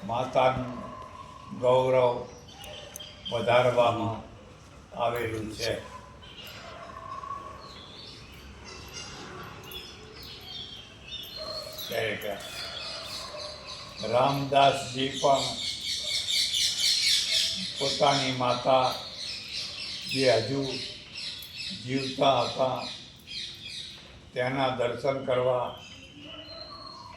માતાનું ગૌરવ વધારવામાં આવેલું છે. રામદાસજી પણ પોતાની માતા જે હજુ જીવતા હતા તેના દર્શન કરવા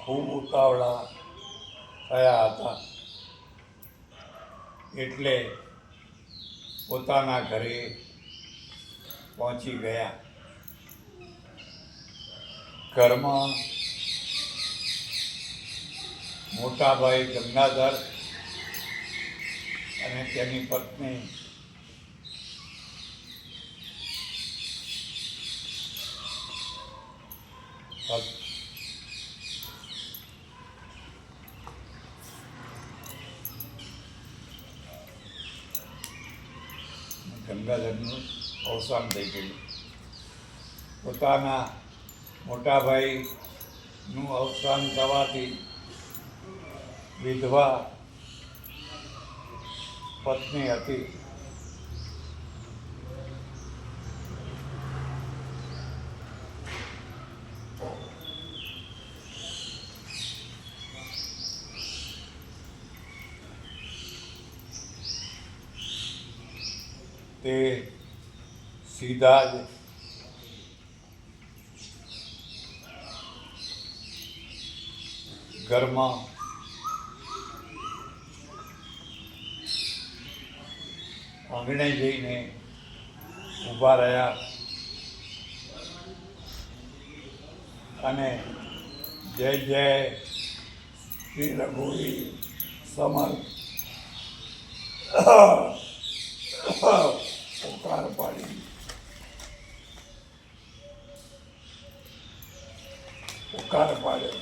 ખૂબ ઉતાવળા થયા હતા, એટલે પોતાના ઘરે પહોંચી ગયા. ઘરમાં મોટા ભાઈ ગંગાધર અને તેની પત્ની ગંગાધરનું અવસાન થઈ ગયું. પોતાના મોટા ભાઈનું અવસાન થવાથી વિધવા પત્ની હતી તે સીધા જ ઘરમાં આંગણે જઈને ઊભા રહ્યા અને જય જય શ્રી રઘુવીર સમર્થ પોકાર પાડી પોકાર પાડ્યો.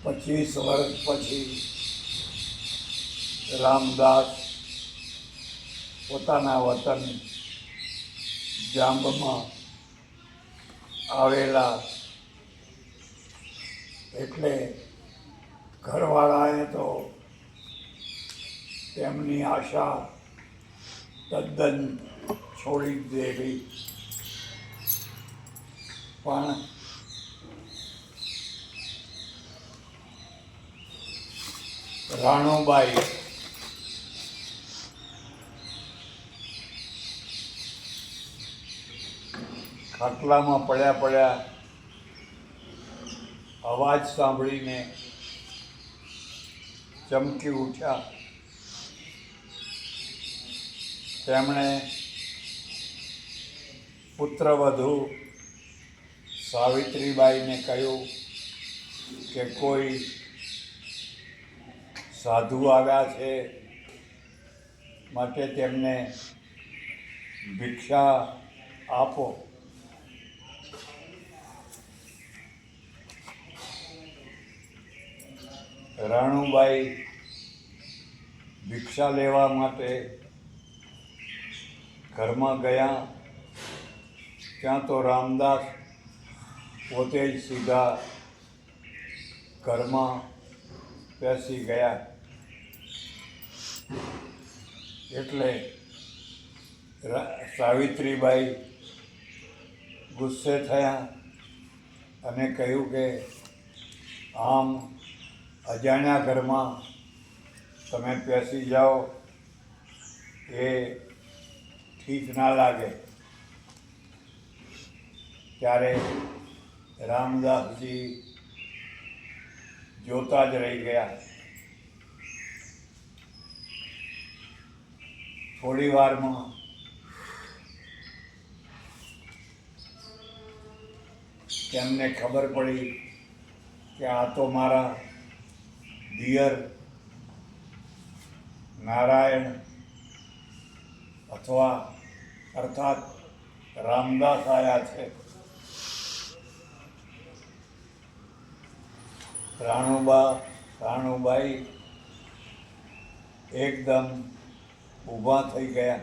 પચીસ વર્ષ પછી રામદાસ પોતાના વતન જાંબમાં આવેલા, એટલે ઘરવાળાએ તો તેમની આશા તદ્દન છોડી દેવી, પણ રાણુબાઈ ખાટલામાં પડ્યા અવાજ સાંભળીને ચમકી ઉઠ્યા. તેમણે પુત્રવધુ સાવિત્રીબાઈને કહ્યું કે કોઈ સાધુ આવ્યા છે, માટે તેમને ભિક્ષા આપો. રાણુબાઈ ભિક્ષા લેવા માટે ઘરમાં ગયા, ત્યાં તો રામદાસ પોતે જ સીધા ઘરમાં બેસી ગયા. એટલે સાવિત્રીબાઈ ગુસ્સે થયા અને કહ્યું કે આમ અજાણ્યા ઘરમાં તમે બેસી જાઓ એ ઠીક ના લાગે. ત્યારે રામદાસજી જોતા જ રહી ગયા. થોડી વારમાં તેમને ખબર પડી કે આ તો મારા દિયર નારાયણ અર્થાત રામદાસ આવ્યા છે. રાણુબાઈ એકદમ ઊભા થઈ ગયા.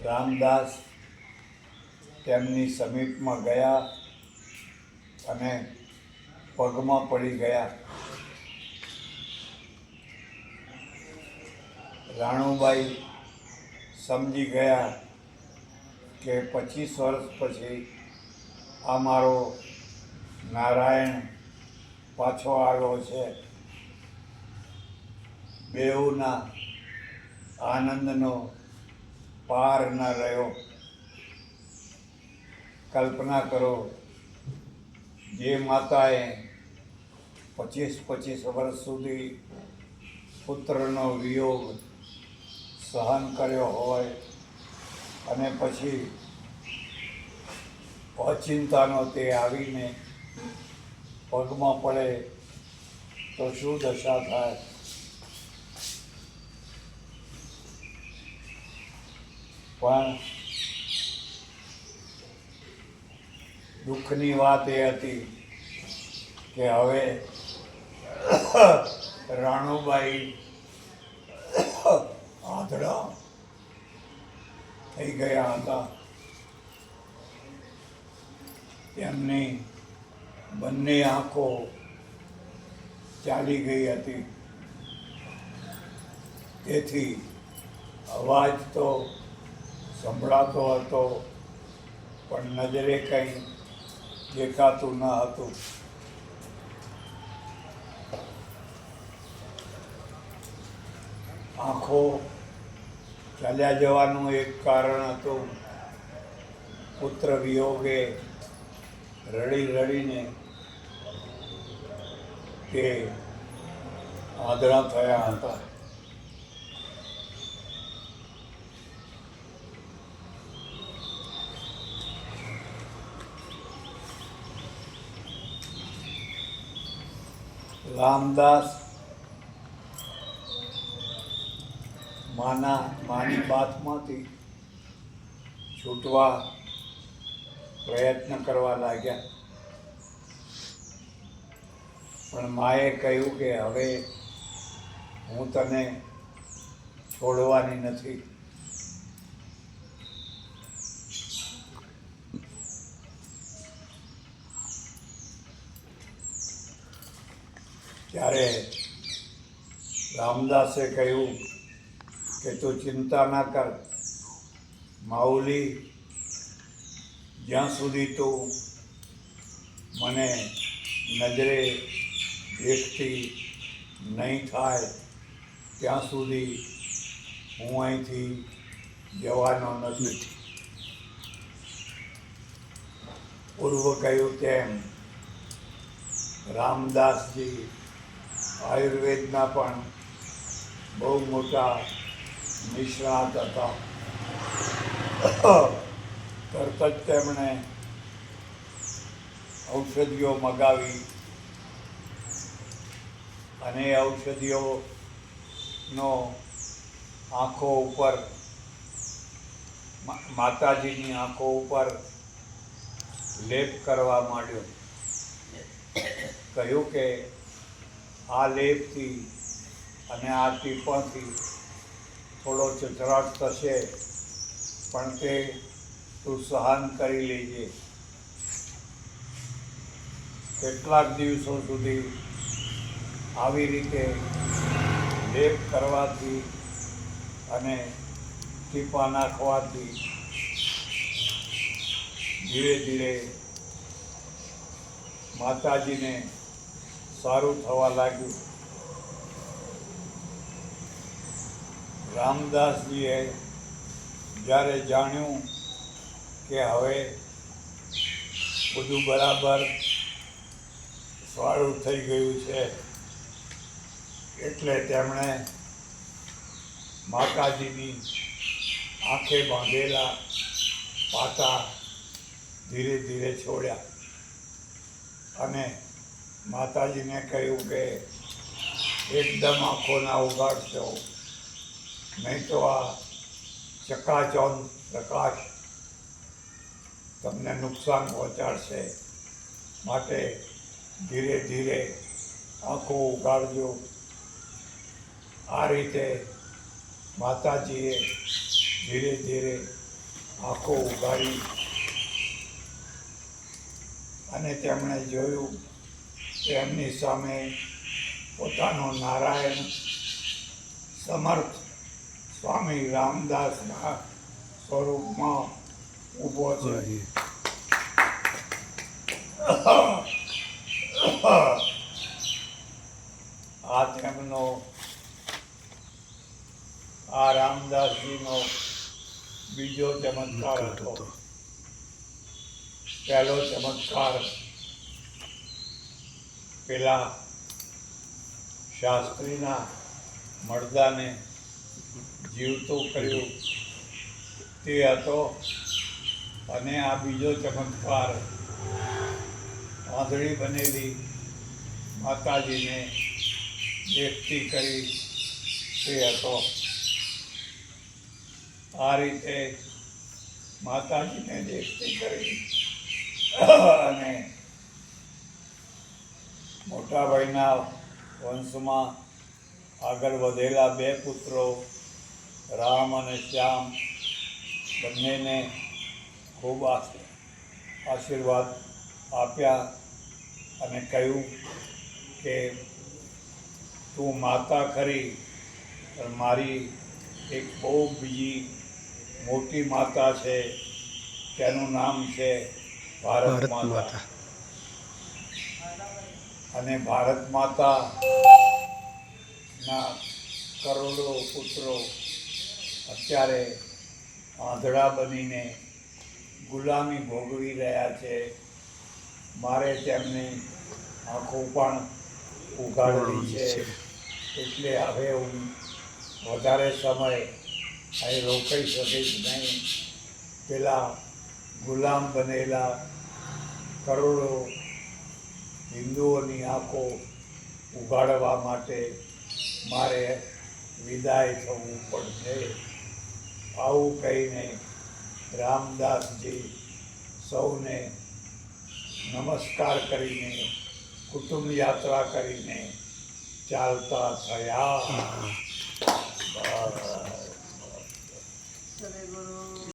રામદાસ તેમની સમીપમાં ગયા અને પગમાં પડી ગયા. રાણુબાઈ સમજી ગયા કે 25 વર્ષ પછી આ મારો નારાયણ પાછો આવ્યો છે. બેઉના આનંદનો પાર ન રહ્યો. કલ્પના કરો, જે માતાએ 25 વર્ષ સુધી પુત્રનો વિયોગ સહન કર્યો હોય અને પછી અચિંતાનો તે આવીને પગમાં પડે તો શું દશા થાય? પણ દુઃખની વાત એ હતી કે હવે રાણુબાઈ આંધળા થઈ ગયા હતા. તેમની બંને આંખો ચાલી ગઈ હતી. તેથી અવાજ તો સંભળાતો હતો પણ નજરે કંઈ દેખાતું ન હતું. આંખો ચાલ્યા જવાનું એક કારણ હતું પુત્ર વિયોગે રડી રડીને તે આંધળા થયા હતા. રામદાસ માની બાતમાંથી છૂટવા પ્રયત્ન કરવા લાગ્યા. પણ માએ કહ્યું કે હવે હું તને છોડવાની નથી. ત્યારે રામદાસે કહ્યું કે તું ચિંતા ના કર માઉલી, જ્યાં સુધી તું મને નજરે દેખતી નહીં થાય ત્યાં સુધી હું અહીંથી જવાનો નથી. પૂર્વ કહ્યું તેમ રામદાસજી આયુર્વેદના પણ બહુ મોટા નિષ્ણાત હતા. તરત જ તેમણે ઔષધિઓ મગાવી અને ઔષધિઓનો આંખો ઉપર માતાજીની આંખો ઉપર લેપ કરવા માંડ્યો. કહ્યું કે આ લેપથી અને આ ટીપાથી થોડો ચચરાટ થશે પણ તે તું સહન કરી લેજે. કેટલાક દિવસો સુધી આવી રીતે લેપ કરવાથી અને ટીપા નાખવાથી ધીરે ધીરે માતાજીને સારું થવા લાગ્યું. રામદાસજીએ જ્યારે જાણ્યું કે હવે બધું બરાબર સારું થઈ ગયું છે એટલે તેમણે માતાજીની આંખે બાંધેલા પાટા ધીરે ધીરે છોડ્યા અને માતાજીને કહ્યું કે એકદમ આંખો ના ઉગાડશો, નહીં તો આ ચકાચૌંધ પ્રકાશ તમને નુકસાન પહોંચાડશે. માટે ધીરે ધીરે આંખો ઉગાડજો. આ રીતે માતાજીએ ધીરે ધીરે આંખો ઉગાડી અને તેમણે જોયું કે એમની સામે પોતાનો નારાયણ સમર્થ સ્વામી રામદાસના સ્વરૂપમાં ઊભો છે. આ તેમનો આ રામદાસજીનો બીજો ચમત્કાર હતો. પહેલો ચમત્કાર પેલા શાસ્ત્રીના મર્દાને જીવતું કર્યું તે હતો, અને આ બીજો ચમત્કાર આંધળી બનેલી માતાજીને દેખતી કરી તે હતો. આ રીતે માતાજીને દેખતી કરી અને મોટાભાઈના વંશમાં આગળ વધેલા બે પુત્રો રામ અને શ્યામ બંનેને ખૂબ આશીર્વાદ આપ્યા અને કહ્યું કે તું માતા ખરી, પણ મારી એક બહુ બીજી મોટી માતા છે, તેનું નામ છે ભારત માતા. અને ભારત માતાના કરોડો પુત્રો અત્યારે આંધળા બનીને ગુલામી ભોગવી રહ્યા છે. મારે તેમની આંખો પણ ઉઘાડવી છે, એટલે હવે હું વધારે સમય અહીં રોકાઈ શકીશ નહીં. પેલા ગુલામ બનેલા કરોડો હિન્દુઓની આંખો ઉઘાડવા માટે મારે વિદાય થવું પડશે. આવું કહીને રામદાસજી સૌને નમસ્કાર કરીને કુટુંબ યાત્રા કરીને ચાલતા થયા.